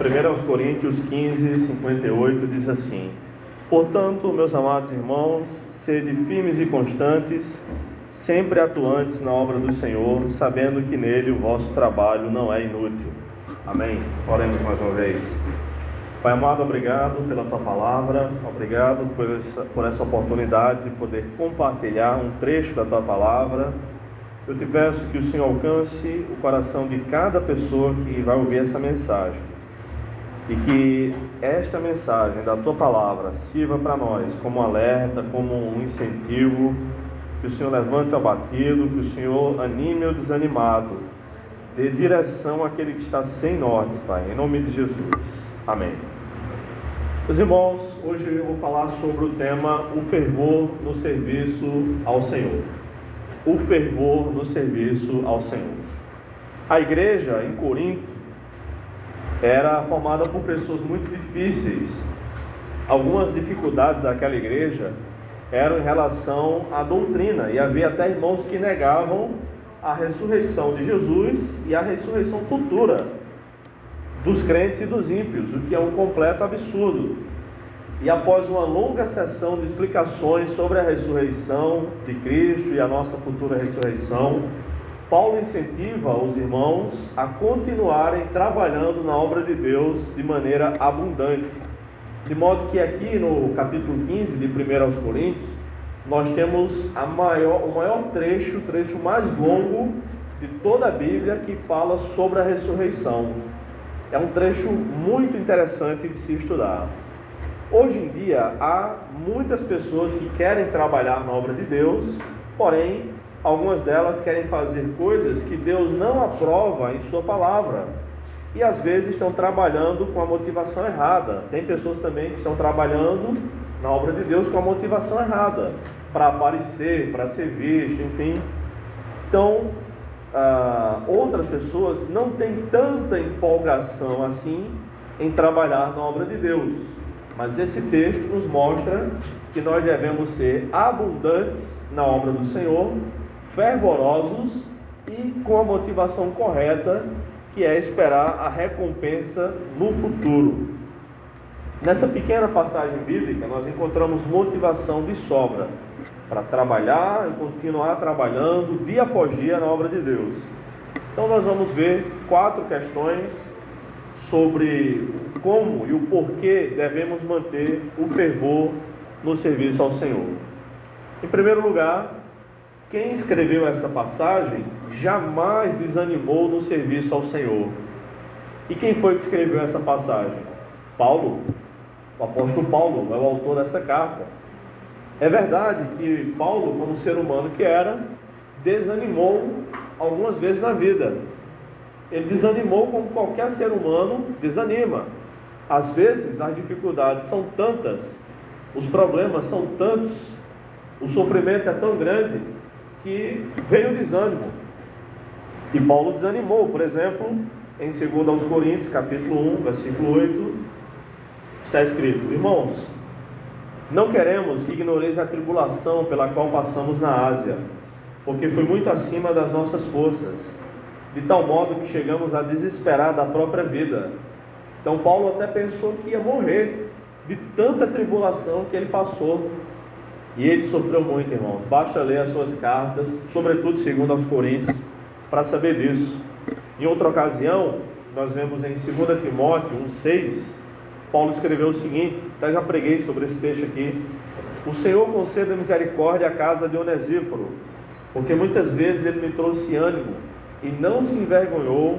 1 Coríntios 15, 58 diz assim: Portanto, meus amados irmãos, sede firmes e constantes, sempre atuantes na obra do Senhor, sabendo que nele o vosso trabalho não é inútil. Amém? Oremos mais uma vez. Pai amado, obrigado pela Tua palavra, obrigado por essa oportunidade de poder compartilhar um trecho da Tua palavra. Eu te peço que o Senhor alcance o coração de cada pessoa que vai ouvir essa mensagem e que esta mensagem da Tua palavra sirva para nós como alerta, como um incentivo, que o Senhor levante o abatido, que o Senhor anime o desanimado, dê direção àquele que está sem norte, Pai, em nome de Jesus. Amém. Meus irmãos, hoje eu vou falar sobre o tema o fervor no serviço ao Senhor. O fervor no serviço ao Senhor. A igreja em Corinto era formada por pessoas muito difíceis. Algumas dificuldades daquela igreja eram em relação à doutrina, e havia até irmãos que negavam a ressurreição de Jesus e a ressurreição futura dos crentes e dos ímpios, o que é um completo absurdo. E após uma longa sessão de explicações sobre a ressurreição de Cristo e a nossa futura ressurreição, Paulo incentiva os irmãos a continuarem trabalhando na obra de Deus de maneira abundante. De modo que aqui no capítulo 15 de 1 Coríntios, nós temos o maior trecho, o trecho mais longo de toda a Bíblia, que fala sobre a ressurreição. É um trecho muito interessante de se estudar. Hoje em dia, há muitas pessoas que querem trabalhar na obra de Deus, porém, algumas delas querem fazer coisas que Deus não aprova em sua palavra. E às vezes estão trabalhando com a motivação errada. Tem pessoas também que estão trabalhando na obra de Deus com a motivação errada, para aparecer, para ser visto, enfim. Então, outras pessoas não têm tanta empolgação assim em trabalhar na obra de Deus. Mas esse texto nos mostra que nós devemos ser abundantes na obra do Senhor, fervorosos e com a motivação correta, que é esperar a recompensa no futuro. Nessa pequena passagem bíblica, nós encontramos motivação de sobra para trabalhar e continuar trabalhando dia após dia na obra de Deus. Então nós vamos ver 4 questões sobre como e o porquê devemos manter o fervor no serviço ao Senhor. Em primeiro lugar, quem escreveu essa passagem jamais desanimou no serviço ao Senhor. E quem foi que escreveu essa passagem? Paulo. O apóstolo Paulo é o autor dessa carta. É verdade que Paulo, como ser humano que era, desanimou algumas vezes na vida. Ele desanimou como qualquer ser humano desanima. Às vezes as dificuldades são tantas, os problemas são tantos, o sofrimento é tão grande que veio o desânimo. E Paulo desanimou. Por exemplo, em 2 Coríntios, capítulo 1, versículo 8, está escrito: Irmãos, não queremos que ignoreis a tribulação pela qual passamos na Ásia, porque foi muito acima das nossas forças, de tal modo que chegamos a desesperar da própria vida. Então Paulo até pensou que ia morrer de tanta tribulação que ele passou. E ele sofreu muito, irmãos. Basta ler as suas cartas, sobretudo 2 Coríntios, para saber disso. Em outra ocasião, nós vemos em 2 Timóteo 1,6, Paulo escreveu o seguinte, até já preguei sobre esse texto aqui: O Senhor conceda misericórdia à casa de Onesíforo, porque muitas vezes ele me trouxe ânimo e não se envergonhou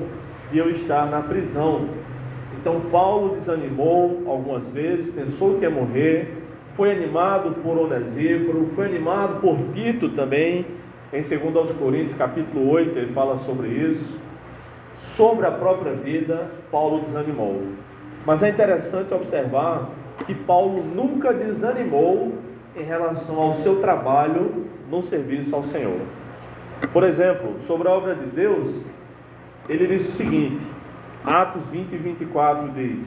de eu estar na prisão. Então Paulo desanimou algumas vezes, pensou que ia morrer, foi animado por Onesíforo, foi animado por Tito também. Em 2 Coríntios capítulo 8 ele fala sobre isso. Sobre a própria vida, Paulo desanimou. Mas é interessante observar que Paulo nunca desanimou em relação ao seu trabalho no serviço ao Senhor. Por exemplo, sobre a obra de Deus, ele diz o seguinte, Atos 20 e 24 diz: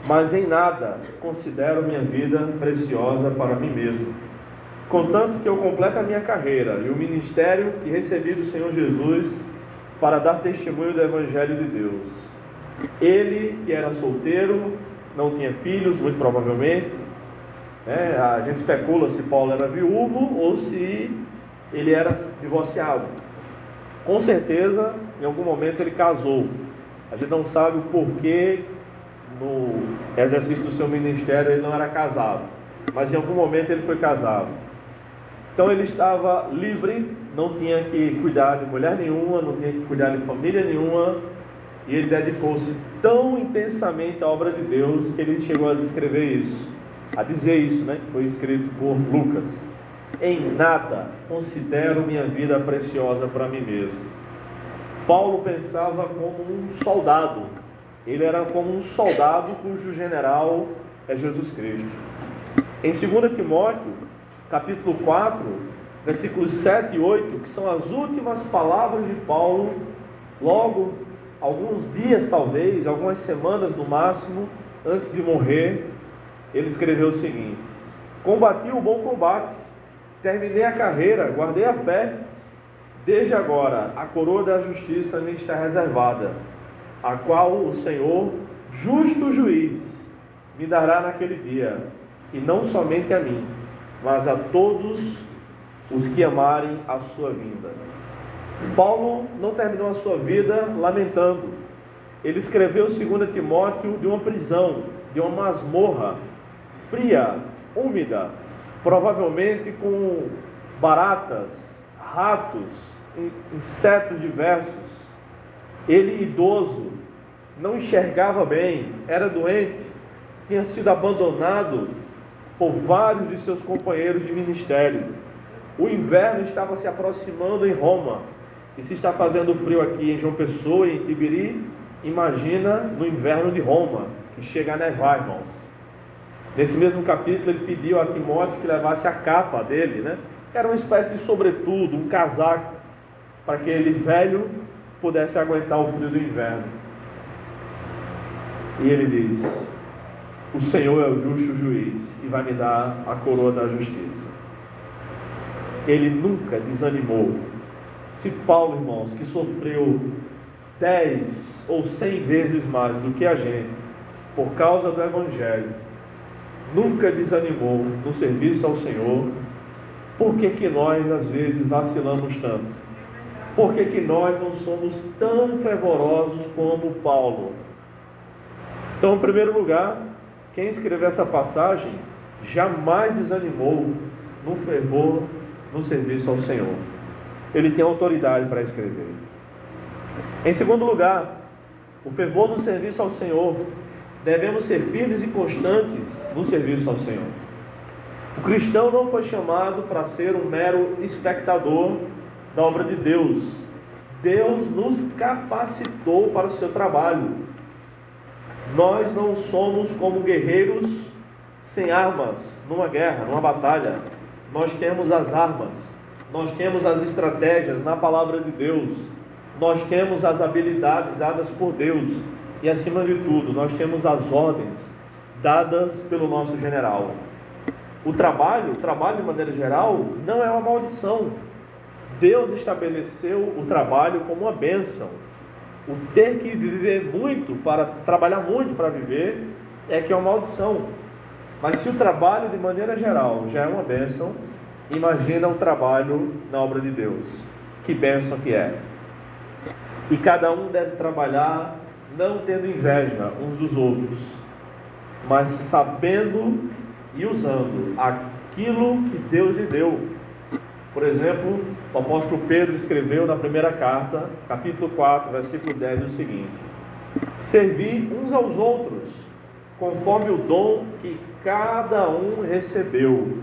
Mas em nada considero minha vida preciosa para mim mesmo, contanto que eu complete a minha carreira e o ministério que recebi do Senhor Jesus para dar testemunho do Evangelho de Deus. Ele, que era solteiro, não tinha filhos, muito provavelmente, né? A gente especula se Paulo era viúvo ou se ele era divorciado. Com certeza, em algum momento ele casou. A gente não sabe o porquê no exercício do seu ministério ele não era casado, mas em algum momento ele foi casado. Então ele estava livre, não tinha que cuidar de mulher nenhuma, não tinha que cuidar de família nenhuma, e ele dedicou-se tão intensamente à obra de Deus que ele chegou a descrever isso, a dizer isso, né? Que foi escrito por Lucas: em nada considero minha vida preciosa para mim mesmo. Paulo pensava como um soldado. Ele era como um soldado cujo general é Jesus Cristo. Em 2 Timóteo, capítulo 4, versículos 7 e 8, que são as últimas palavras de Paulo, logo, alguns dias talvez, algumas semanas no máximo, antes de morrer, ele escreveu o seguinte: combati o bom combate, terminei a carreira, guardei a fé. Desde agora, a coroa da justiça me está reservada, a qual o Senhor, justo juiz, me dará naquele dia, e não somente a mim, mas a todos os que amarem a sua vinda. Paulo não terminou a sua vida lamentando. Ele escreveu 2 Timóteo de uma prisão, de uma masmorra fria, úmida, provavelmente com baratas, ratos, insetos diversos. Ele, idoso, não enxergava bem, era doente, tinha sido abandonado por vários de seus companheiros de ministério. O inverno estava se aproximando em Roma, e se está fazendo frio aqui em João Pessoa e em Tibiri, imagina no inverno de Roma, que chega a nevar, irmãos. Nesse mesmo capítulo ele pediu a Timóteo que levasse a capa dele, né? Era uma espécie de sobretudo, um casaco, para que ele velho pudesse aguentar o frio do inverno. E ele diz: o Senhor é o justo juiz e vai me dar a coroa da justiça. Ele nunca desanimou. Se Paulo, irmãos, que sofreu 10 ou 100 vezes mais do que a gente, por causa do Evangelho, nunca desanimou no serviço ao Senhor, por que nós às vezes vacilamos tanto? Por que nós não somos tão fervorosos como Paulo? Então, em primeiro lugar, quem escreveu essa passagem jamais desanimou no fervor no serviço ao Senhor. Ele tem autoridade para escrever. Em segundo lugar, o fervor no serviço ao Senhor, devemos ser firmes e constantes no serviço ao Senhor. O cristão não foi chamado para ser um mero espectador da obra de Deus. Deus nos capacitou para o seu trabalho. Nós não somos como guerreiros sem armas numa guerra, numa batalha. Nós temos as armas, nós temos as estratégias na palavra de Deus, nós temos as habilidades dadas por Deus, e acima de tudo, nós temos as ordens dadas pelo nosso general. O trabalho de maneira geral, não é uma maldição. Deus estabeleceu o trabalho como uma bênção. O ter que viver muito, para trabalhar muito para viver, é que é uma maldição. Mas se o trabalho de maneira geral já é uma bênção, imagina o trabalho na obra de Deus. Que bênção que é. E cada um deve trabalhar não tendo inveja uns dos outros, mas sabendo e usando aquilo que Deus lhe deu. Por exemplo, o apóstolo Pedro escreveu na primeira carta, capítulo 4, versículo 10, o seguinte: servi uns aos outros, conforme o dom que cada um recebeu,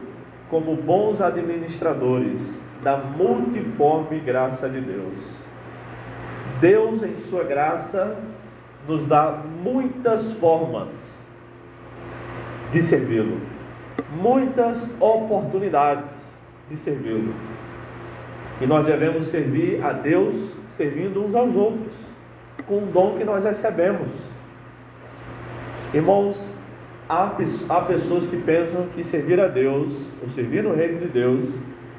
como bons administradores da multiforme graça de Deus. Deus, em sua graça, nos dá muitas formas de servi-lo, muitas oportunidades de servi-lo, e nós devemos servir a Deus servindo uns aos outros, com o dom que nós recebemos. Irmãos, há pessoas que pensam que servir a Deus, ou servir no reino de Deus,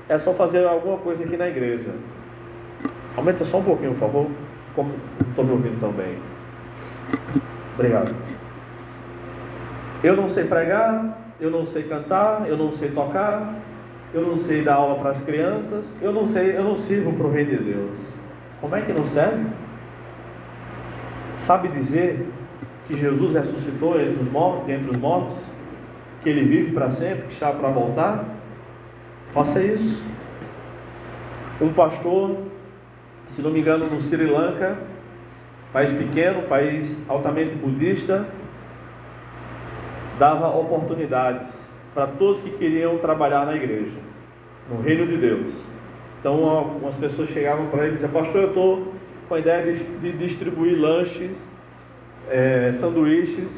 é só fazer alguma coisa aqui na igreja. Aumenta só um pouquinho, por favor, como não estou me ouvindo tão bem. Obrigado. Eu não sei pregar, eu não sei cantar, eu não sei tocar, eu não sei dar aula para as crianças, eu não sirvo para o reino de Deus. Como é que não serve? Sabe dizer que Jesus ressuscitou entre os mortos, que Ele vive para sempre, que está para voltar? Faça isso. Um pastor, se não me engano, no Sri Lanka, país pequeno, país altamente budista, dava oportunidades para todos que queriam trabalhar na igreja, no reino de Deus. Então algumas pessoas chegavam para ele e diziam: pastor, eu estou com a ideia de distribuir lanches, sanduíches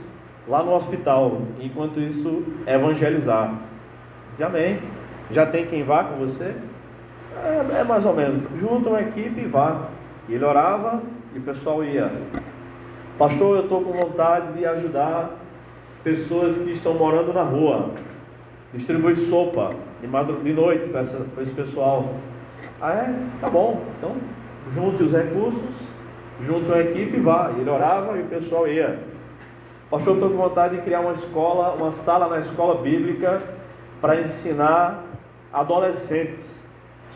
lá no hospital, enquanto isso evangelizar. Dizia: amém. Já tem quem vá com você? É mais ou menos, junta uma equipe e vá. E ele orava e o pessoal ia. Pastor, eu estou com vontade de ajudar pessoas que estão morando na rua, distribuir sopa de noite para esse pessoal. Tá bom, então junte os recursos, junte uma equipe e vá. E ele orava e o pessoal ia. Pastor, eu estou com vontade de criar uma sala na escola bíblica para ensinar adolescentes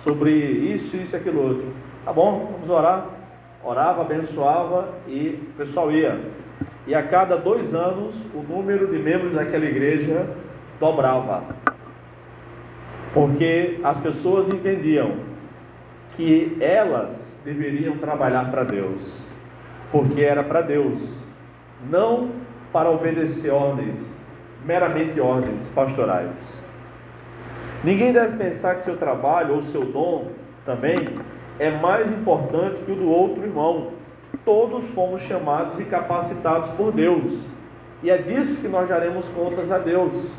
sobre isso e aquilo outro. Tá bom, vamos orar. Orava, abençoava e o pessoal ia. E a cada 2 anos o número de membros daquela igreja dobrava, porque as pessoas entendiam que elas deveriam trabalhar para Deus, porque era para Deus, não para obedecer ordens, meramente ordens pastorais. Ninguém deve pensar que seu trabalho ou seu dom também é mais importante que o do outro irmão. Todos fomos chamados e capacitados por Deus, e é disso que nós daremos contas a Deus.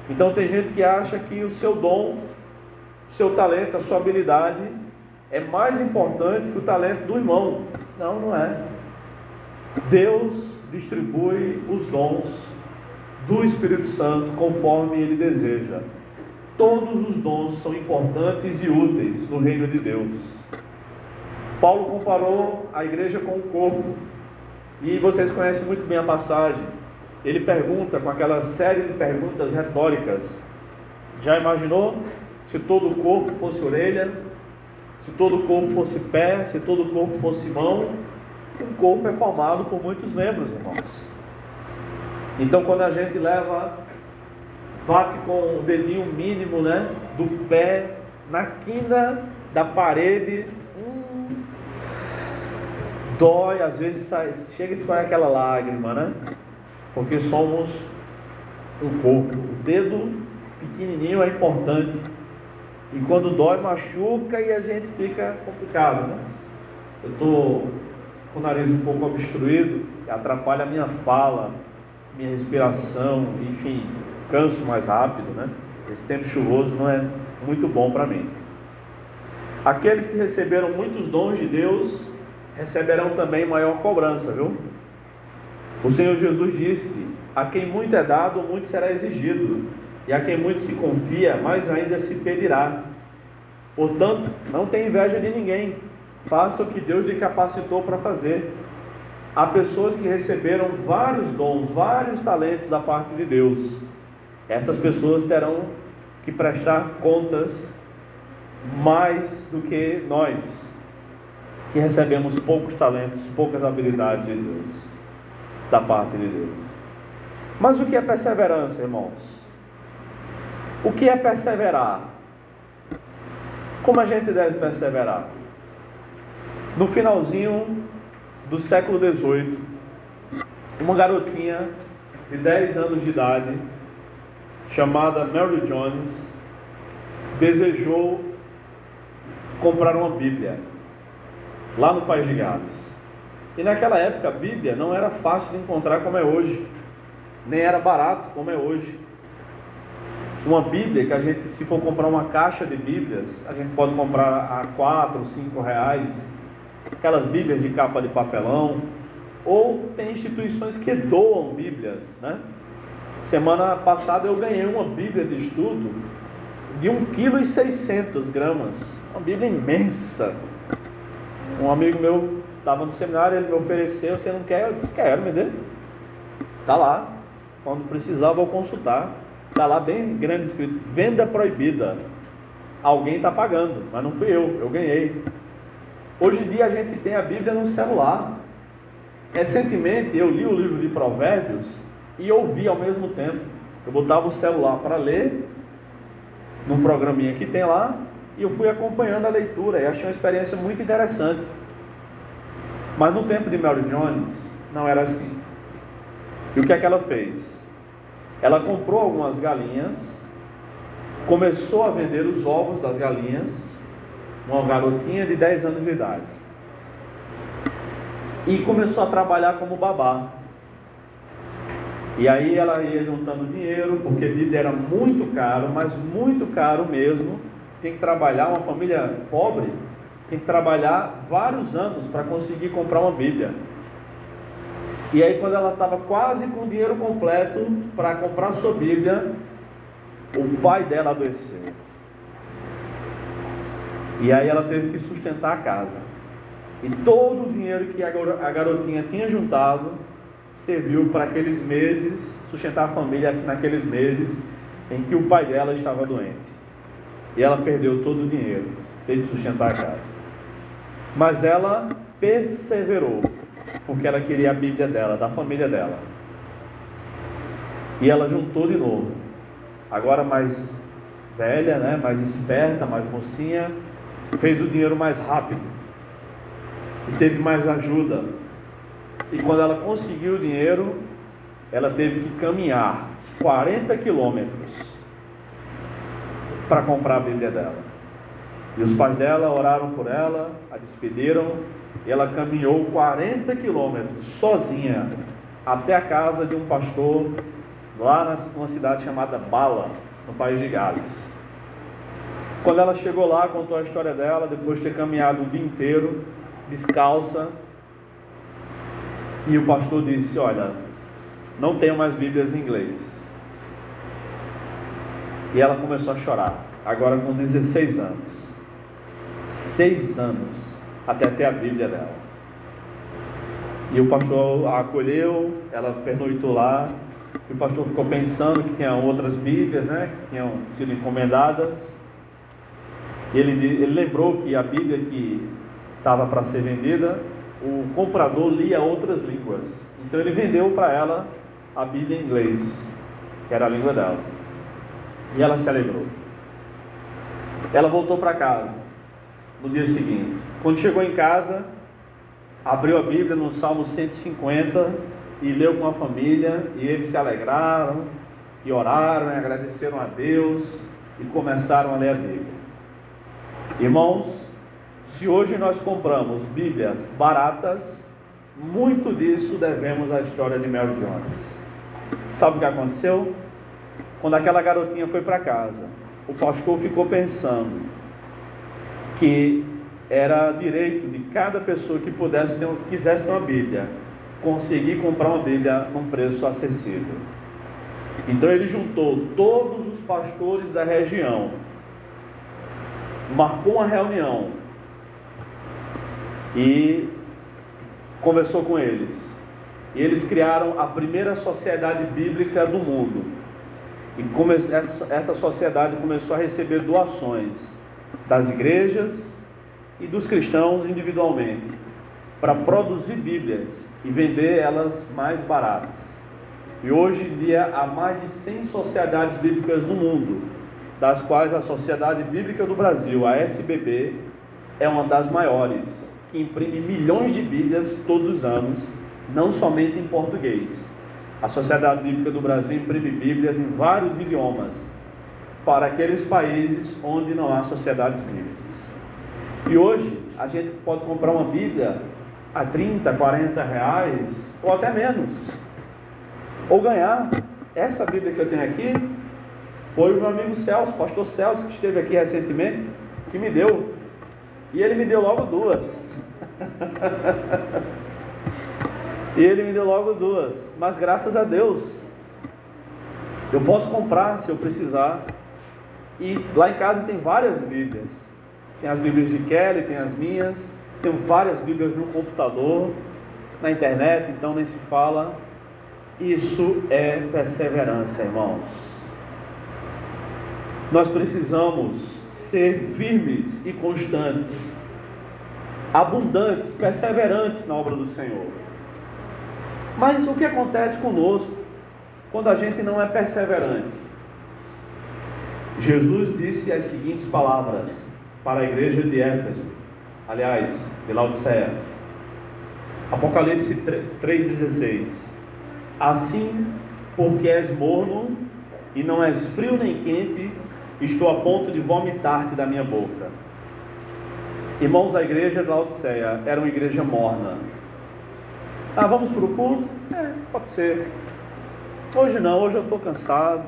Então tem gente que acha que o seu dom, o seu talento, a sua habilidade é mais importante que o talento do irmão. Não, não é. Deus distribui os dons do Espírito Santo conforme Ele deseja. Todos os dons são importantes e úteis no reino de Deus. Paulo comparou a igreja com o corpo, e vocês conhecem muito bem a passagem. Ele pergunta com aquela série de perguntas retóricas: já imaginou se todo o corpo fosse orelha, se todo o corpo fosse pé, se todo o corpo fosse mão? Um corpo é formado por muitos membros, irmãos. Então quando a gente bate com o dedinho mínimo, do pé na quina da parede, dói, às vezes chega a escorrer aquela lágrima, porque somos um corpo. O dedo pequenininho é importante, e quando dói machuca e a gente fica complicado, Eu estou com o nariz um pouco obstruído, atrapalha a minha fala, minha respiração, enfim, canso mais rápido, Esse tempo chuvoso não é muito bom para mim. Aqueles que receberam muitos dons de Deus receberão também maior cobrança, viu? O Senhor Jesus disse: a quem muito é dado, muito será exigido, e a quem muito se confia, mais ainda se pedirá. Portanto, não tenha inveja de ninguém, faça o que Deus lhe capacitou para fazer. Há pessoas que receberam vários dons, vários talentos da parte de Deus. Essas pessoas terão que prestar contas mais do que nós, que recebemos poucos talentos, poucas habilidades de Deus, da parte de Deus. Mas o que é perseverança, irmãos? O que é perseverar? Como a gente deve perseverar? No finalzinho do século XVIII, uma garotinha de 10 anos de idade, chamada Mary Jones, desejou comprar uma Bíblia lá no País de Gales. E naquela época a Bíblia não era fácil de encontrar como é hoje, nem era barato como é hoje. Uma Bíblia que a gente, se for comprar uma caixa de Bíblias, a gente pode comprar a 4, 5 reais, aquelas Bíblias de capa de papelão, ou tem instituições que doam Bíblias, Semana passada eu ganhei uma Bíblia de estudo de 1,6 kg, uma Bíblia imensa. Um amigo meu estava no seminário, ele me ofereceu, você não quer? Eu disse, quero, me dê. Está lá, quando precisar vou consultar. Está lá bem grande escrito, venda proibida. Alguém está pagando, mas não fui eu ganhei. Hoje em dia a gente tem a Bíblia no celular. Recentemente eu li o livro de Provérbios e ouvi ao mesmo tempo. Eu botava o celular para ler, num programinha que tem lá, e eu fui acompanhando a leitura, e achei uma experiência muito interessante. Mas no tempo de Mary Jones, não era assim. E o que é que ela fez? Ela comprou algumas galinhas, começou a vender os ovos das galinhas, uma garotinha de 10 anos de idade, e começou a trabalhar como babá. E aí ela ia juntando dinheiro, porque Bíblia era muito caro, mas muito caro mesmo. Tem que trabalhar, uma família pobre tem que trabalhar vários anos para conseguir comprar uma Bíblia. E aí quando ela estava quase com o dinheiro completo para comprar sua Bíblia, o pai dela adoeceu. E aí ela teve que sustentar a casa. E todo o dinheiro que a garotinha tinha juntado serviu para aqueles meses, sustentar a família naqueles meses em que o pai dela estava doente. E ela perdeu todo o dinheiro, teve que sustentar a casa. Mas ela perseverou, porque ela queria a Bíblia dela, da família dela. E ela juntou de novo. Agora mais velha, né, mais esperta, mais mocinha, fez o dinheiro mais rápido. E teve mais ajuda. E quando ela conseguiu o dinheiro, ela teve que caminhar 40 quilômetros para comprar a Bíblia dela. E os pais dela oraram por ela, a despediram, e ela caminhou 40 quilômetros sozinha até a casa de um pastor lá numa cidade chamada Bala, no país de Gales. Quando ela chegou lá, contou a história dela, depois de ter caminhado o dia inteiro, descalça, e o pastor disse, olha, não tenho mais Bíblias em inglês. E ela começou a chorar, agora com 16 anos. 6 anos até ter a Bíblia dela. E o pastor a acolheu, ela pernoitou lá, e o pastor ficou pensando que tinha outras Bíblias, né, que tinham sido encomendadas. E ele lembrou que a Bíblia que estava para ser vendida, o comprador lia outras línguas. Então ele vendeu para ela a Bíblia em inglês, que era a língua dela. E ela se alegrou. Ela voltou para casa no dia seguinte. Quando chegou em casa, abriu a Bíblia no Salmo 150 e leu com a família, e eles se alegraram e oraram e agradeceram a Deus e começaram a ler a Bíblia. Irmãos, se hoje nós compramos Bíblias baratas, muito disso devemos à história de Mary Jones. Sabe o que aconteceu? Quando aquela garotinha foi para casa, o pastor ficou pensando que era direito de cada pessoa que quisesse ter uma Bíblia, conseguir comprar uma Bíblia num preço acessível. Então ele juntou todos os pastores da região, marcou uma reunião e conversou com eles. E eles criaram a primeira sociedade bíblica do mundo. E essa sociedade começou a receber doações das igrejas e dos cristãos individualmente, para produzir Bíblias e vender elas mais baratas. E hoje em dia há mais de 100 sociedades bíblicas no mundo, das quais a Sociedade Bíblica do Brasil, a SBB, é uma das maiores, que imprime milhões de Bíblias todos os anos, não somente em português. A Sociedade Bíblica do Brasil imprime Bíblias em vários idiomas, para aqueles países onde não há sociedades bíblicas. E hoje a gente pode comprar uma Bíblia a 30, 40 reais, ou até menos, ou ganhar. Essa Bíblia que eu tenho aqui foi o meu amigo Celso, pastor Celso, que esteve aqui recentemente, que me deu, e ele me deu logo duas. E ele me deu logo duas, mas graças a Deus eu posso comprar se eu precisar. E lá em casa tem várias Bíblias, tem as Bíblias de Kelly, tem as minhas, Tenho várias Bíblias no computador, na internet, então nem se fala. Isso é perseverança, irmãos. Nós precisamos ser firmes e constantes, abundantes, perseverantes na obra do Senhor. Mas o que acontece conosco quando a gente não é perseverante? Jesus disse as seguintes palavras para a igreja de Éfeso, aliás, de Laodiceia. Apocalipse 3,16. Assim, porque és morno e não és frio nem quente, estou a ponto de vomitar-te da minha boca. Irmãos, a igreja de Laodiceia era uma igreja morna. Vamos para o culto? Pode ser. Hoje não, hoje eu estou cansado.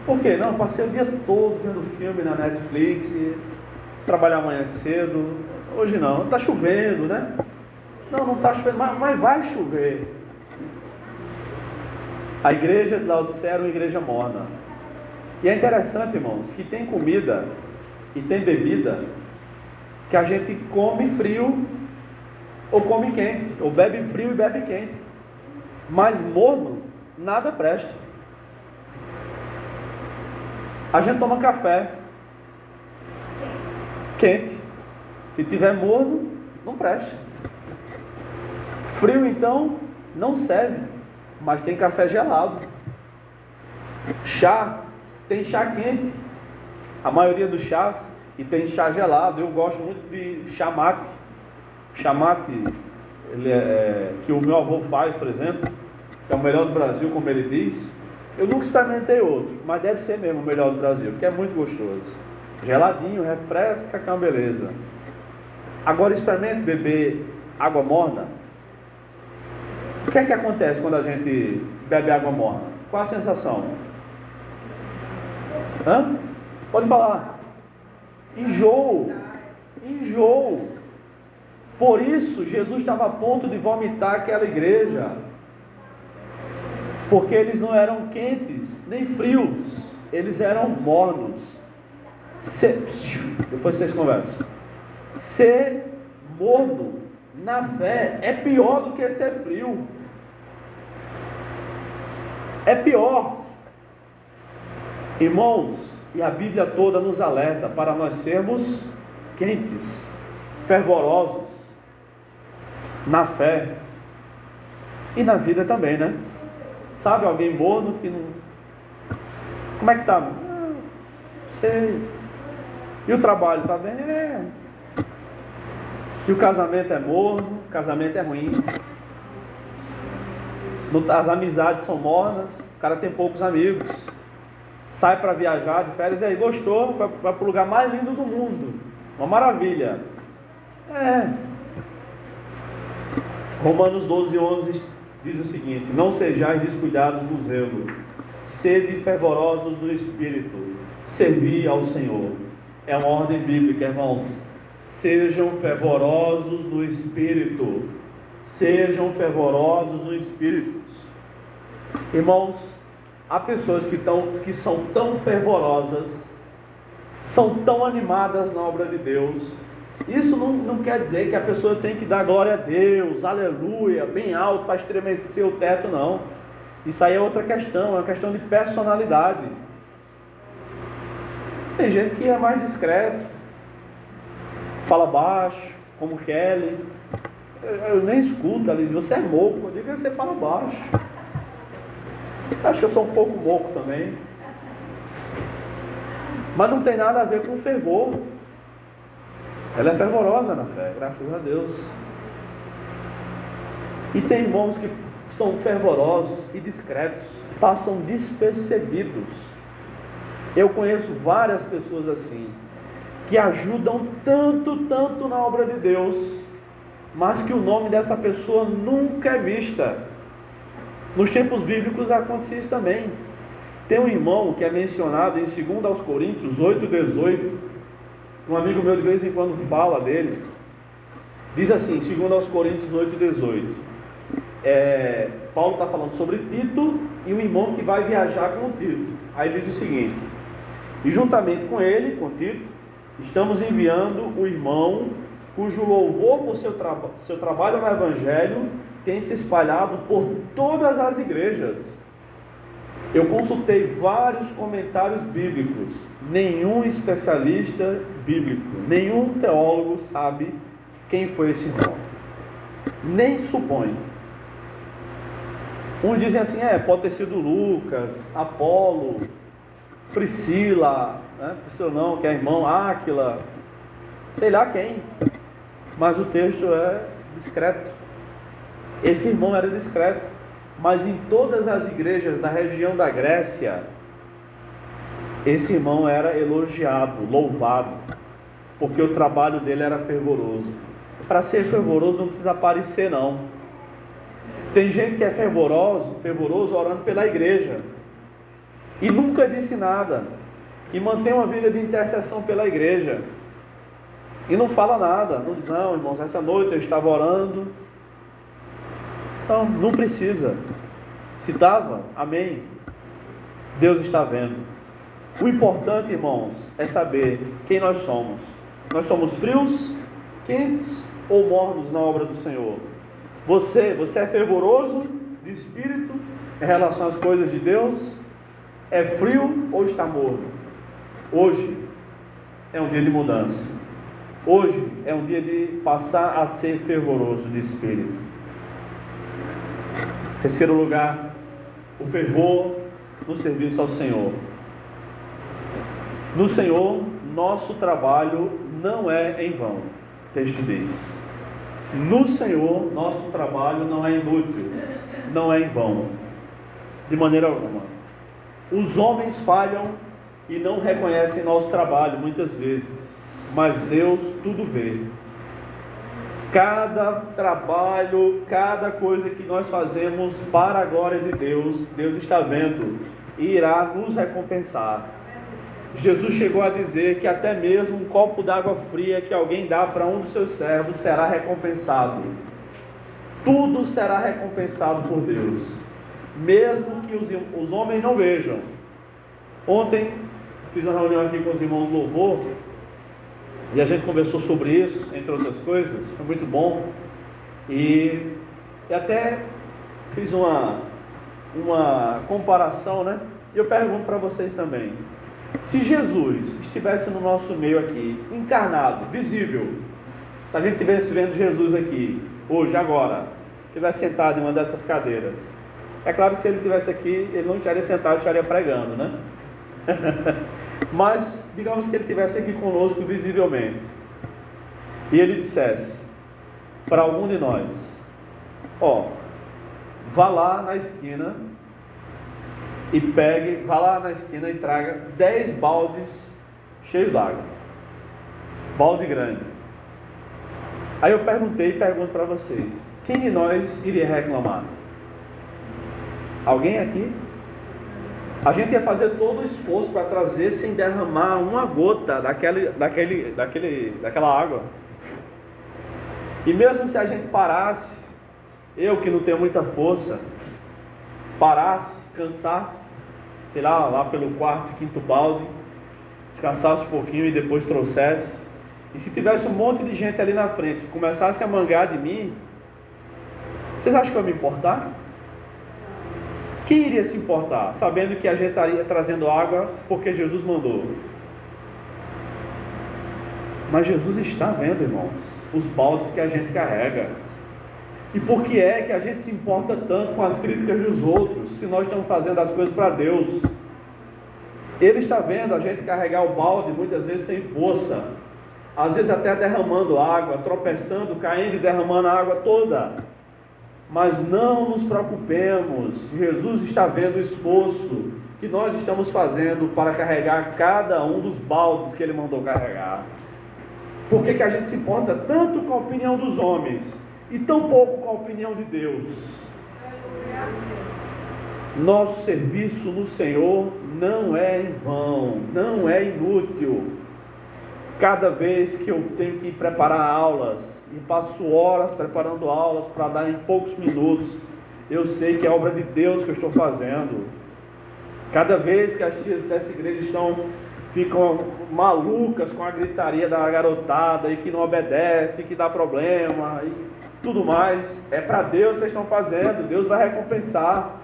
Por quê? Não, passei o dia todo vendo filme na Netflix, trabalhar amanhã cedo. Hoje não, está chovendo, né? Não está chovendo, mas vai chover. A igreja de Laodiceia era uma igreja morna. E é interessante, irmãos, que tem comida e tem bebida que a gente come frio ou come quente, ou bebe frio e bebe quente. Mas morno, nada presta. A gente toma café quente. Se tiver morno, não presta. Frio, então, não serve. Mas tem café gelado. Chá, tem chá quente. A maioria dos chás, e tem chá gelado. Eu gosto muito de chá mate. Chá mate, que o meu avô faz, por exemplo, que é o melhor do Brasil, como ele diz. Eu nunca experimentei outro, mas deve ser mesmo o melhor do Brasil, porque é muito gostoso. Geladinho, refresca, que é uma beleza. Agora experimente beber água morna. O que é que acontece quando a gente bebe água morna? Qual a sensação? Pode falar. Enjoo. Por isso Jesus estava a ponto de vomitar aquela igreja, porque eles não eram quentes nem frios, eles eram mornos. Depois vocês conversam. Ser morno na fé é pior do que ser frio. É pior. Irmãos, e a Bíblia toda nos alerta para nós sermos quentes, fervorosos na fé e na vida também, né? Sabe alguém morno que não... Como é que está? Sei. E o trabalho está bem? E o casamento é morno, o casamento é ruim. As amizades são mornas, o cara tem poucos amigos. Sai para viajar de férias, e aí gostou, vai para o lugar mais lindo do mundo. Uma maravilha. Romanos 12:11 diz o seguinte: não sejais descuidados do zelo, sede fervorosos no Espírito, servi ao Senhor. É uma ordem bíblica, irmãos. Sejam fervorosos no Espírito. Sejam fervorosos no Espírito. Irmãos, há pessoas que são tão fervorosas, são tão animadas na obra de Deus. Isso não quer dizer que a pessoa tem que dar glória a Deus, aleluia, bem alto para estremecer o teto, não. Isso aí é outra questão, é uma questão de personalidade. Tem gente que é mais discreto, fala baixo, como Kelly. Eu nem escuto, ela diz, você é moco. Eu digo, você fala baixo. Acho que eu sou um pouco moco também. Mas não tem nada a ver com fervor. Ela é fervorosa na fé, graças a Deus. E tem irmãos que são fervorosos e discretos, passam despercebidos. Eu conheço várias pessoas assim, que ajudam tanto na obra de Deus, mas que o nome dessa pessoa nunca é vista. Nos tempos bíblicos acontecia isso também. Tem um irmão que é mencionado em 2 Coríntios 8:18. Um amigo meu de vez em quando fala dele. Diz assim, 2 Coríntios 8:18. Paulo está falando sobre Tito e um irmão que vai viajar com Tito. Aí diz o seguinte: e juntamente com ele, com Tito, estamos enviando o irmão cujo louvor por seu trabalho no Evangelho tem se espalhado por todas as igrejas. Eu consultei vários comentários bíblicos. Nenhum especialista bíblico, nenhum teólogo sabe quem foi esse irmão. Nem supõe. Uns dizem assim, pode ter sido Lucas, Apolo, Priscila, Priscila não, que é irmão, Áquila, sei lá quem. Mas o texto é discreto. Esse irmão era discreto. Mas em todas as igrejas da região da Grécia, esse irmão era elogiado, louvado, porque o trabalho dele era fervoroso. Para ser fervoroso não precisa aparecer não. Tem gente que é fervoroso orando pela igreja, e nunca disse nada, e mantém uma vida de intercessão pela igreja, e não fala nada, não diz, não irmãos, essa noite eu estava orando. Então, não precisa. Se estava, amém. Deus está vendo. O importante, irmãos, é saber quem nós somos. Nós somos frios, quentes ou mornos na obra do Senhor? Você é fervoroso de espírito em relação às coisas de Deus? É frio ou está morno? Hoje é um dia de mudança. Hoje é um dia de passar a ser fervoroso de espírito. Terceiro lugar, o fervor no serviço ao Senhor. No Senhor, nosso trabalho não é em vão. O texto diz: no Senhor, nosso trabalho não é inútil, não é em vão, de maneira alguma. Os homens falham e não reconhecem nosso trabalho muitas vezes, mas Deus tudo vê. Cada trabalho, cada coisa que nós fazemos para a glória de Deus, Deus está vendo e irá nos recompensar. Jesus chegou a dizer que até mesmo um copo d'água fria que alguém dá para um dos seus servos será recompensado. Tudo será recompensado por Deus, mesmo que os homens não vejam. Ontem fiz uma reunião aqui com os irmãos do Louvor, e a gente conversou sobre isso, entre outras coisas. Foi muito bom. E até fiz uma comparação, né? E eu pergunto para vocês também: se Jesus estivesse no nosso meio aqui, encarnado, visível, se a gente estivesse vendo Jesus aqui, hoje, agora, estivesse sentado em uma dessas cadeiras, é claro que se ele estivesse aqui, ele não estaria sentado, estaria pregando, né? Mas, digamos que ele estivesse aqui conosco visivelmente, e ele dissesse para algum de nós: vá lá na esquina e vá lá na esquina e traga 10 baldes cheios d'água, balde grande. Aí eu pergunto para vocês: quem de nós iria reclamar? Alguém aqui? A gente ia fazer todo o esforço para trazer sem derramar uma gota daquela água. E mesmo se a gente parasse, eu que não tenho muita força, parasse, cansasse, sei lá pelo quarto, quinto balde, descansasse um pouquinho e depois trouxesse, e se tivesse um monte de gente ali na frente que começasse a mangar de mim, vocês acham que eu ia me importar? Quem iria se importar, sabendo que a gente estaria trazendo água porque Jesus mandou? Mas Jesus está vendo, irmãos, os baldes que a gente carrega. E por que é que a gente se importa tanto com as críticas dos outros, se nós estamos fazendo as coisas para Deus? Ele está vendo a gente carregar o balde muitas vezes sem força, às vezes até derramando água, tropeçando, caindo e derramando a água toda. Mas não nos preocupemos, Jesus está vendo o esforço que nós estamos fazendo para carregar cada um dos baldes que Ele mandou carregar. Por que a gente se importa tanto com a opinião dos homens e tão pouco com a opinião de Deus? Nosso serviço no Senhor não é em vão, não é inútil. Cada vez que eu tenho que preparar aulas, e passo horas preparando aulas para dar em poucos minutos, eu sei que é obra de Deus que eu estou fazendo. Cada vez que as tias dessa igreja estão ficam malucas com a gritaria da garotada e que não obedece, que dá problema e tudo mais. É para Deus que vocês estão fazendo, Deus vai recompensar.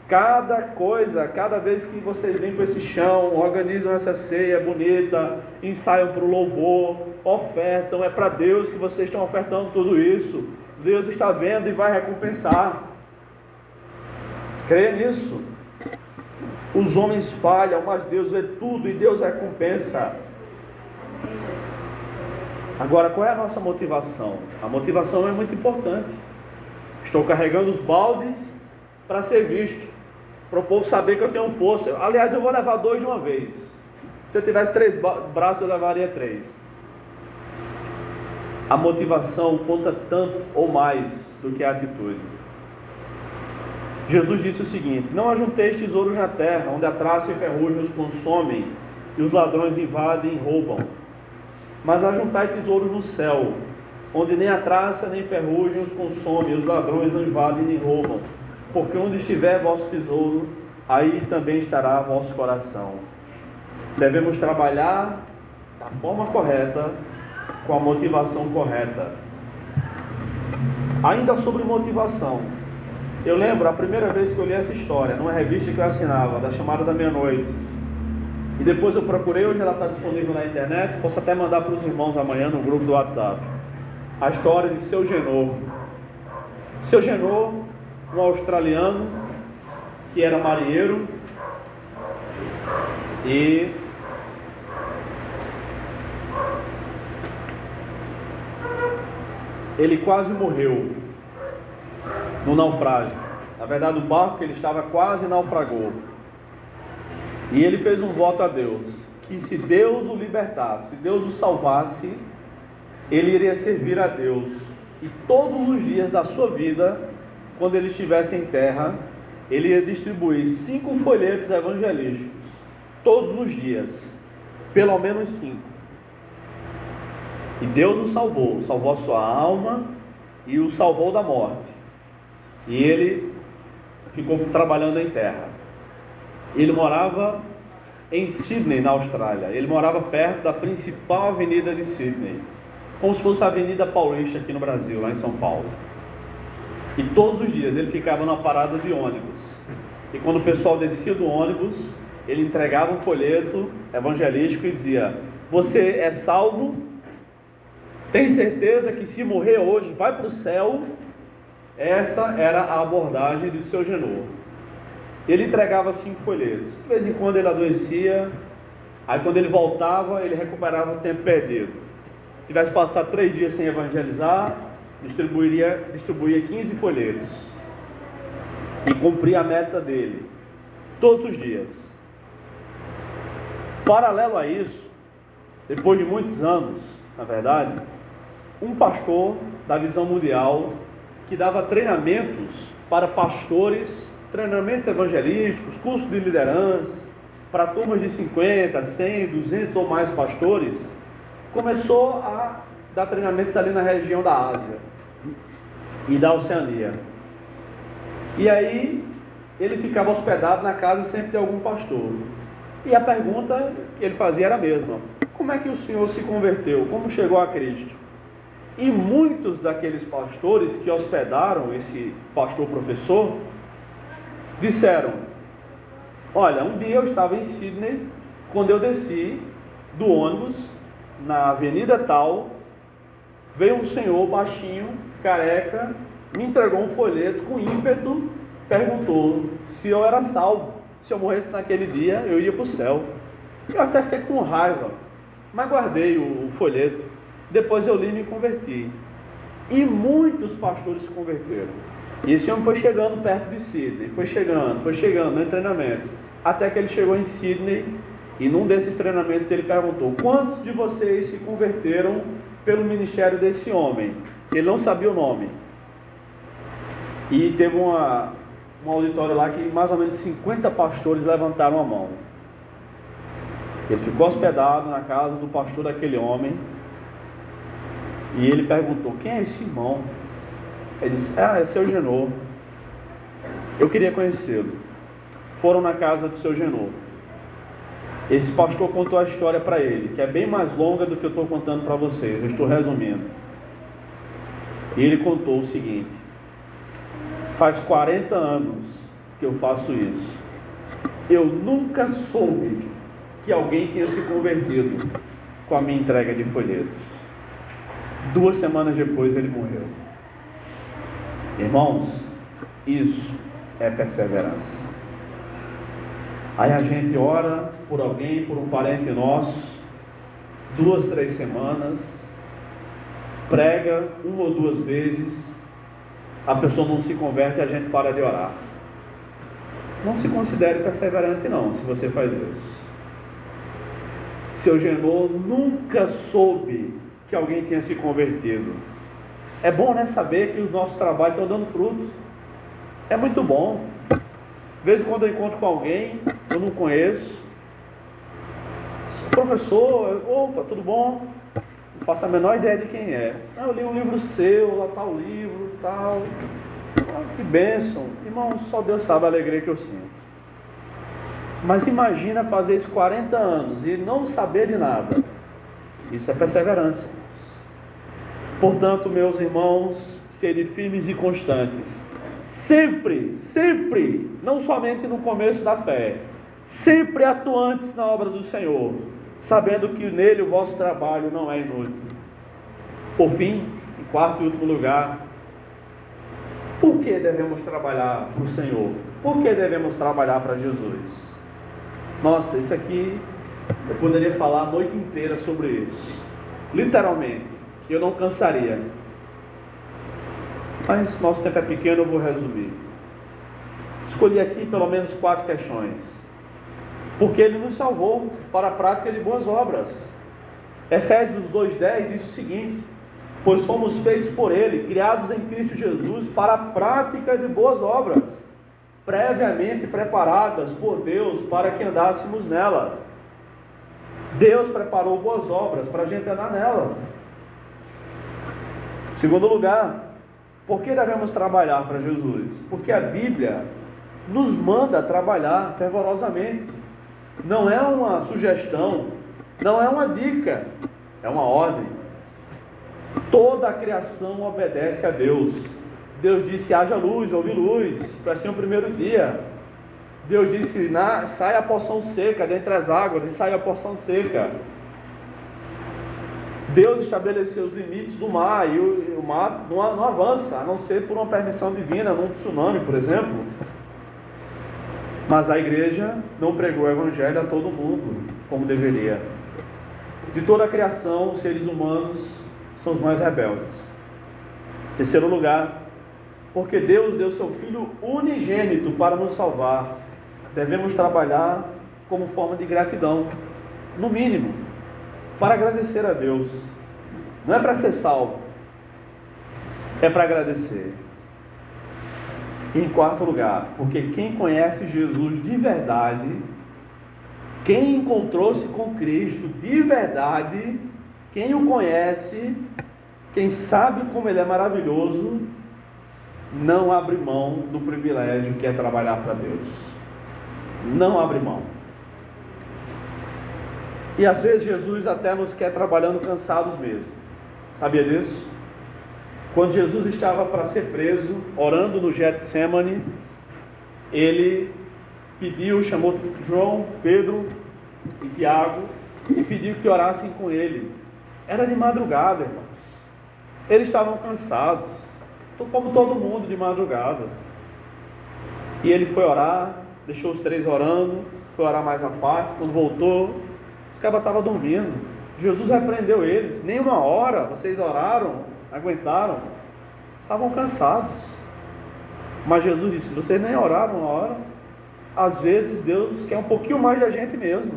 Cada coisa, cada vez que vocês limpam esse chão, organizam essa ceia bonita, ensaiam para o louvor, ofertam, é para Deus que vocês estão ofertando tudo isso. Deus está vendo e vai recompensar. Creia nisso. Os homens falham, mas Deus vê tudo e Deus recompensa. Agora, qual é a nossa motivação? A motivação é muito importante. Estou carregando os baldes para ser visto, para o povo saber que eu tenho força. Aliás, eu vou levar 2 de uma vez. Se eu tivesse 3 braços, eu levaria 3. A motivação conta tanto ou mais do que a atitude. Jesus disse o seguinte: não ajunteis tesouros na terra, onde a traça e a ferrugem os consomem, e os ladrões invadem e roubam. Mas ajuntai tesouros no céu, onde nem a traça nem a ferrugem os consomem, e os ladrões não invadem nem roubam. Porque onde estiver vosso tesouro, aí também estará vosso coração. Devemos trabalhar da forma correta, com a motivação correta. Ainda sobre motivação, eu lembro a primeira vez que eu li essa história, numa revista que eu assinava, da Chamada da Meia-Noite. E depois eu procurei, hoje ela está disponível na internet, posso até mandar para os irmãos amanhã no grupo do WhatsApp. A história de Seu Genô. Seu Genô, um australiano que era marinheiro e ele quase morreu no naufrágio. Na verdade, o barco que ele estava quase naufragou. E ele fez um voto a Deus, que se Deus o libertasse, se Deus o salvasse, ele iria servir a Deus. E todos os dias da sua vida, quando ele estivesse em terra, ele ia distribuir 5 folhetos evangelísticos, todos os dias, pelo menos 5. E Deus o salvou a sua alma e o salvou da morte. E ele ficou trabalhando em terra. Ele morava em Sydney, na Austrália. Ele morava perto da principal avenida de Sydney, como se fosse a Avenida Paulista aqui no Brasil, lá em São Paulo. E todos os dias ele ficava numa parada de ônibus. E quando o pessoal descia do ônibus, ele entregava um folheto evangelístico e dizia: você é salvo? Tem certeza que se morrer hoje vai para o céu? Essa era a abordagem de Seu Genô. Ele entregava 5 folhetos. De vez em quando ele adoecia. Aí quando ele voltava, ele recuperava o tempo perdido. Se tivesse passado 3 dias sem evangelizar, distribuía 15 folhetos e cumpria a meta dele todos os dias. Paralelo a isso, depois de muitos anos, na verdade, um pastor da Visão Mundial que dava treinamentos para pastores, treinamentos evangelísticos, cursos de liderança para turmas de 50, 100, 200 ou mais pastores, começou a dar treinamentos ali na região da Ásia e da Oceania. E aí ele ficava hospedado na casa sempre de algum pastor. E a pergunta que ele fazia era a mesma: como é que o senhor se converteu? Como chegou a Cristo? E muitos daqueles pastores que hospedaram esse pastor professor disseram: olha, um dia eu estava em Sydney, quando eu desci do ônibus na avenida tal, veio um senhor baixinho, careca, me entregou um folheto com ímpeto, perguntou se eu era salvo, se eu morresse naquele dia eu ia para o céu. Eu até fiquei com raiva, mas guardei o folheto. Depois eu li e me converti. E muitos pastores se converteram. E esse homem foi chegando perto de Sydney, foi chegando em treinamentos, até que ele chegou em Sydney. E num desses treinamentos ele perguntou: quantos de vocês se converteram pelo ministério desse homem? Ele não sabia o nome. E teve um auditório lá que mais ou menos 50 pastores levantaram a mão. Ele ficou hospedado na casa do pastor daquele homem. E ele perguntou: quem é esse irmão? Ele disse: é Seu Genô. Eu queria conhecê-lo. Foram na casa do Seu Genô. Esse pastor contou a história para ele, que é bem mais longa do que eu estou contando para vocês, eu estou resumindo. E ele contou o seguinte: faz 40 anos que eu faço isso. Eu nunca soube que alguém tinha se convertido com a minha entrega de folhetos. 2 semanas depois ele morreu. Irmãos, isso é perseverança. Aí a gente ora por alguém, por um parente nosso, 2, 3 semanas, prega 1 ou 2 vezes, a pessoa não se converte e a gente para de orar. Não se considere perseverante não, se você faz isso. Seu Genô nunca soube que alguém tinha se convertido. É bom, né, saber que os nossos trabalhos estão dando frutos. É muito bom. De vez em quando eu encontro com alguém, eu não conheço. Professor, opa, tudo bom? Não faço a menor ideia de quem é. Ah, eu li um livro seu, lá está o livro, tal. Ah, que bênção. Irmão, só Deus sabe a alegria que eu sinto. Mas imagina fazer isso 40 anos e não saber de nada. Isso é perseverança. Portanto, meus irmãos, sede firmes e constantes. Sempre, sempre, não somente no começo da fé, sempre atuantes na obra do Senhor, sabendo que nele o vosso trabalho não é inútil. Por fim, em quarto e último lugar, por que devemos trabalhar para o Senhor? Por que devemos trabalhar para Jesus? Nossa, isso aqui eu poderia falar a noite inteira sobre isso. Literalmente, eu não cansaria. Mas nosso tempo é pequeno, eu vou resumir. Escolhi aqui pelo menos 4 questões. Porque Ele nos salvou para a prática de boas obras. Efésios 2,10 diz o seguinte: pois fomos feitos por Ele, criados em Cristo Jesus, para a prática de boas obras, previamente preparadas por Deus para que andássemos nela. Deus preparou boas obras para a gente andar nelas. Segundo lugar, por que devemos trabalhar para Jesus? Porque a Bíblia nos manda trabalhar fervorosamente. Não é uma sugestão, não é uma dica, é uma ordem. Toda a criação obedece a Deus. Deus disse: haja luz, houve luz. Foi assim o primeiro dia. Deus disse: sai a porção seca dentre as águas, e sai a porção seca. Deus estabeleceu os limites do mar, e o mar não avança, a não ser por uma permissão divina, num tsunami, por exemplo. Mas a igreja não pregou o evangelho a todo mundo, como deveria. De toda a criação, os seres humanos são os mais rebeldes. Terceiro lugar, porque Deus deu seu Filho unigênito para nos salvar, devemos trabalhar como forma de gratidão, no mínimo, para agradecer a Deus. Não é para ser salvo, é para agradecer. E em quarto lugar, porque quem conhece Jesus de verdade, quem encontrou-se com Cristo de verdade, quem o conhece, quem sabe como Ele é maravilhoso, não abre mão do privilégio que é trabalhar para Deus. Não abre mão. E às vezes Jesus até nos quer trabalhando cansados mesmo. Sabia disso? Quando Jesus estava para ser preso, orando no Getsemane, Ele chamou João, Pedro e Tiago, e pediu que orassem com Ele. Era de madrugada, irmãos. Eles estavam cansados, como todo mundo de madrugada. E Ele foi orar, deixou os 3 orando, foi orar mais à parte. Quando voltou, os caras estavam dormindo. Jesus repreendeu eles: nem 1 hora vocês oraram, aguentaram, estavam cansados. Mas Jesus disse: vocês nem oraram 1 hora. Às vezes Deus quer um pouquinho mais da gente mesmo.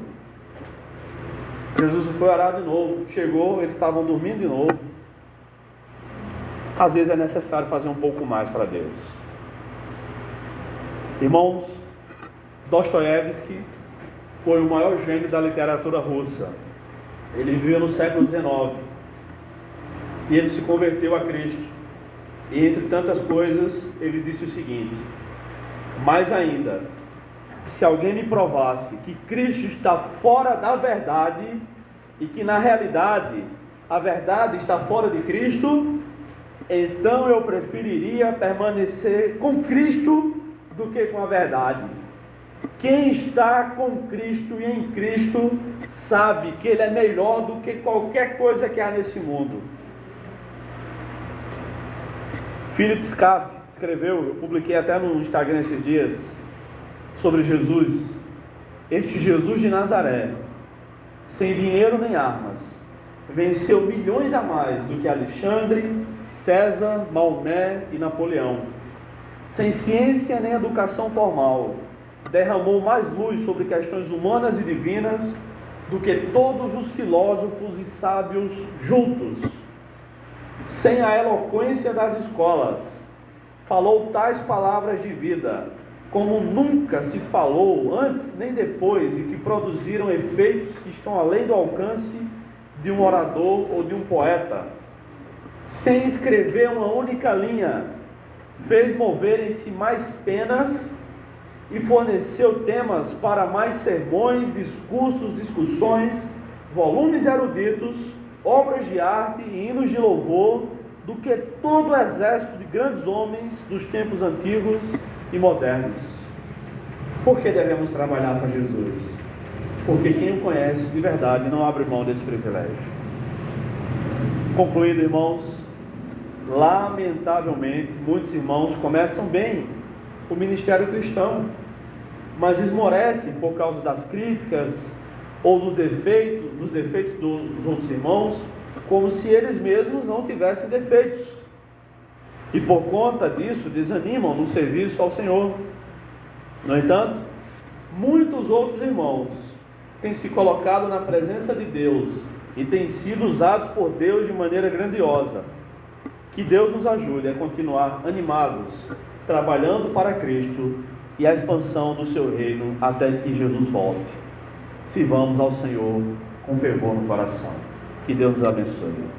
Jesus foi orar de novo, chegou, eles estavam dormindo de novo. Às vezes é necessário fazer um pouco mais para Deus. Irmãos, Dostoiévski foi o maior gênio da literatura russa. Ele viveu no século XIX e ele se converteu a Cristo. E entre tantas coisas, ele disse o seguinte: mais ainda, se alguém me provasse que Cristo está fora da verdade e que na realidade a verdade está fora de Cristo, então eu preferiria permanecer com Cristo do que com a verdade. Quem está com Cristo e em Cristo sabe que Ele é melhor do que qualquer coisa que há nesse mundo. Philip Schaff escreveu, eu publiquei até no Instagram esses dias, sobre Jesus. Este Jesus de Nazaré, sem dinheiro nem armas, venceu milhões a mais do que Alexandre, César, Maomé e Napoleão. Sem ciência nem educação formal, derramou mais luz sobre questões humanas e divinas do que todos os filósofos e sábios juntos. Sem a eloquência das escolas, falou tais palavras de vida, como nunca se falou antes nem depois, e que produziram efeitos que estão além do alcance de um orador ou de um poeta. Sem escrever uma única linha, fez moverem-se mais penas e forneceu temas para mais sermões, discursos, discussões, volumes eruditos, obras de arte e hinos de louvor, do que todo o exército de grandes homens dos tempos antigos e modernos. Por que devemos trabalhar para Jesus? Porque quem o conhece de verdade não abre mão desse privilégio. Concluído, irmãos, lamentavelmente, muitos irmãos começam bem o ministério cristão, mas esmorecem por causa das críticas ou dos defeitos dos outros irmãos, como se eles mesmos não tivessem defeitos, e por conta disso desanimam no serviço ao Senhor. No entanto, muitos outros irmãos têm se colocado na presença de Deus e têm sido usados por Deus de maneira grandiosa. Que Deus nos ajude a continuar animados, trabalhando para Cristo e a expansão do seu reino até que Jesus volte. Sirvamos ao Senhor com fervor no coração. Que Deus nos abençoe.